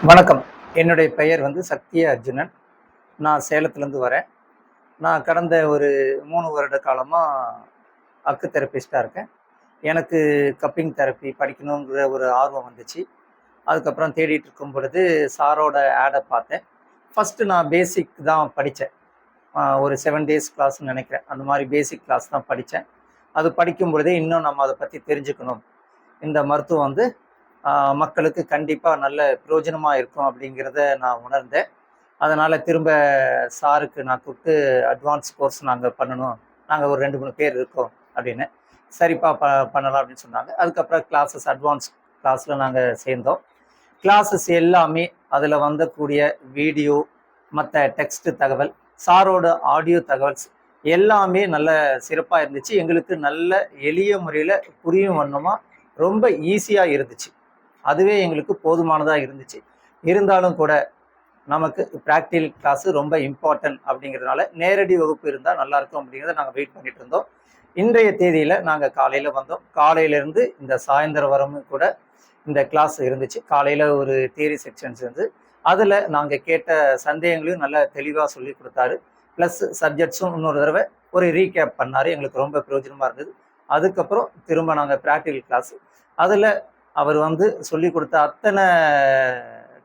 வணக்கம். என்னுடைய பெயர் சக்திய அர்ஜுனன். நான் சேலத்துலேருந்து வரேன். நான் கடந்த ஒரு 3 வருட காலமாக அக்கு தெரபிஸ்ட்டாக இருக்கேன். எனக்கு கப்பிங் தெரப்பி படிக்கணுங்கிற ஒரு ஆர்வம் வந்துச்சு. அதுக்கப்புறம் தேடிட்டு இருக்கும் பொழுது சாரோட ஆடை பார்த்தேன். ஃபஸ்ட்டு நான் பேசிக் தான் படித்தேன். ஒரு 7 டேஸ் கிளாஸ்ன்னு நினைக்கிறேன். அந்த மாதிரி பேசிக் கிளாஸ் தான் படித்தேன். அது படிக்கும் பொழுதே இன்னும் நம்ம அதை பற்றி தெரிஞ்சுக்கணும். இந்த மருத்துவம் மக்களுக்கு கண்டிப்பாக நல்ல பிரயோஜனமாக இருக்கும் அப்படிங்கிறத நான் உணர்ந்தேன். அதனால் திரும்ப சாருக்கு நான் கூப்பிட்டு அட்வான்ஸ் கோர்ஸ் நாங்கள் பண்ணணும், நாங்கள் ஒரு 2, 3 பேர் இருக்கோம் அப்படின்னு. சரிப்பா பண்ணலாம் அப்படின்னு சொன்னாங்க. அதுக்கப்புறம் அட்வான்ஸ் கிளாஸில் நாங்கள் சேர்ந்தோம். கிளாஸஸ் எல்லாமே அதில் வந்தக்கூடிய வீடியோ, மற்ற டெக்ஸ்ட் தகவல், சாரோட ஆடியோ தகவல்ஸ் எல்லாமே நல்ல சிறப்பாக இருந்துச்சு. எங்களுக்கு நல்ல எளிய முறையில் புரியும் வண்ணமாக ரொம்ப ஈஸியாக இருந்துச்சு. அதுவே எங்களுக்கு போதுமானதாக இருந்துச்சு. இருந்தாலும் கூட நமக்கு ப்ராக்டிகல் கிளாஸு ரொம்ப இம்பார்ட்டன்ட் அப்படிங்கிறதுனால நேரடி வகுப்பு இருந்தால் நல்லாயிருக்கும் அப்படிங்கிறத நாங்கள் வெயிட் பண்ணிட்டு இருந்தோம். இன்றைய தேதியில் நாங்கள் காலையில் வந்தோம். காலையிலேருந்து இந்த சாயந்தரம் வரமும் கூட இந்த கிளாஸ் இருந்துச்சு. காலையில் ஒரு தியரி செக்ஷன்ஸ் அதில் நாங்கள் கேட்ட சந்தேகங்களையும் நல்லா தெளிவாக சொல்லி கொடுத்தாரு. ப்ளஸ் சப்ஜெக்ட்ஸும் இன்னொரு தடவை ஒரு ரீகேப் பண்ணார். எங்களுக்கு ரொம்ப பிரயோஜனமாக இருந்தது. அதுக்கப்புறம் திரும்ப நாங்கள் ப்ராக்டிகல் கிளாஸ் அதில் அவர் சொல்லி கொடுத்த அத்தனை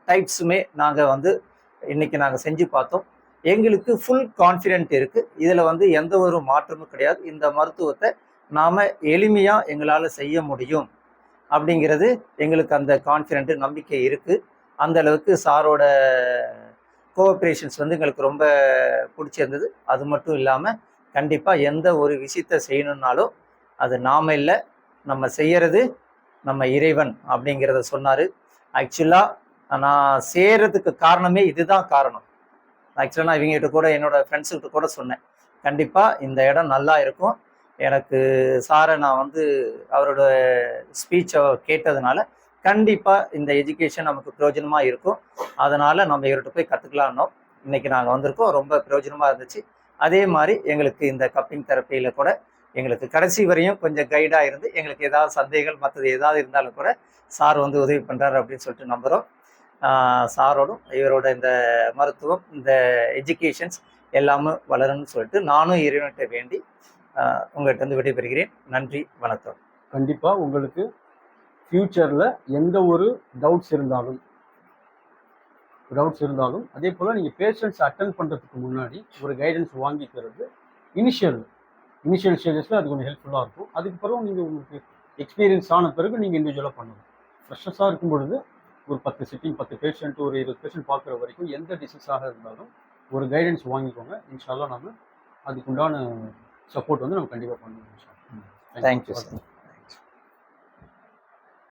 டைப்ஸுமே நாங்கள் இன்னைக்கு நாங்கள் செஞ்சு பார்த்தோம். எங்களுக்கு ஃபுல் கான்ஃபிடென்ட் இருக்குது. இதில் எந்த ஒரு மாற்றமும் கிடையாது. இந்த மருத்துவத்தை நாம் எளிமையாக எங்களால் செய்ய முடியும் அப்படிங்கிறது எங்களுக்கு அந்த கான்ஃபிடென்ட்டு, நம்பிக்கை இருக்குது. அந்த அளவுக்கு சாரோட கோஆப்ரேஷன்ஸ் எங்களுக்கு ரொம்ப பிடிச்சிருந்தது. அது மட்டும் இல்லாமல் கண்டிப்பாக எந்த ஒரு விஷயத்தை செய்யணுன்னாலும் அது நாம் இல்லை, நம்ம செய்கிறது நம்ம இறைவன் அப்படிங்கிறத சொன்னார். ஆக்சுவலாக நான் சேர்றதுக்கு காரணமே இதுதான் காரணம். ஆக்சுவலாக நான் இவங்ககிட்ட கூட என்னோட ஃப்ரெண்ட்ஸுக்கிட்ட கூட சொன்னேன், கண்டிப்பாக இந்த இடம் நல்லா இருக்கும். எனக்கு சாரை நான் அவரோட ஸ்பீச்சை கேட்டதுனால கண்டிப்பாக இந்த எஜுகேஷன் நமக்கு பிரயோஜனமாக இருக்கும். அதனால் நம்ம இவர்கிட்ட போய் கற்றுக்கலான்னோம். இன்றைக்கி நாங்கள் வந்திருக்கோம். ரொம்ப பிரயோஜனமாக இருந்துச்சு. அதே மாதிரி எங்களுக்கு இந்த கப்பிங் தெரப்பியில் கூட எங்களுக்கு கடைசி வரையும் கொஞ்சம் கைடாக இருந்து எங்களுக்கு ஏதாவது சந்தேகங்கள் மற்றது ஏதாவது இருந்தாலும் கூட சார் உதவி பண்ணுறாரு அப்படின்னு சொல்லிட்டு நம்புகிறோம். சாரோடும் இவரோட இந்த மருத்துவம், இந்த எஜுகேஷன்ஸ் எல்லாமே வளரும்னு சொல்லிட்டு நானும் இறைவன்கிட்ட வேண்டி உங்கள்கிட்ட விடைபெறுகிறேன். நன்றி, வணக்கம். கண்டிப்பாக உங்களுக்கு ஃப்யூச்சரில் எந்த ஒரு டவுட்ஸ் இருந்தாலும் அதே போல் நீங்கள் பேஷண்ட்ஸ் அட்டன் பண்ணுறதுக்கு முன்னாடி ஒரு கைடன்ஸ் வாங்கிக்கிறது இனிஷியல் ஸ்டேஜஸில் அது கொஞ்சம் ஹெல்ப்ஃபுல்லாக இருக்கும். அதுக்கு பிறகு நீங்கள் உங்களுக்கு எக்ஸ்பீரியன்ஸ் ஆன பிறகு நீங்கள் இண்டிவிஜுவலாக பண்ணணும். ஃப்ரெஷஸாக இருக்கும் பொழுது ஒரு 10 சிட்டிங், 10 பேஷண்ட், ஒரு 20 பேஷண்ட் பார்க்குற வரைக்கும் எந்த டிசீஸாக இருந்தாலும் ஒரு கைடன்ஸ் வாங்கிக்கோங்க. இன்ஷால்லா நம்ம அதுக்குண்டான சப்போர்ட் நம்ம கண்டிப்பாக பண்ணுவோம். Thank you sir.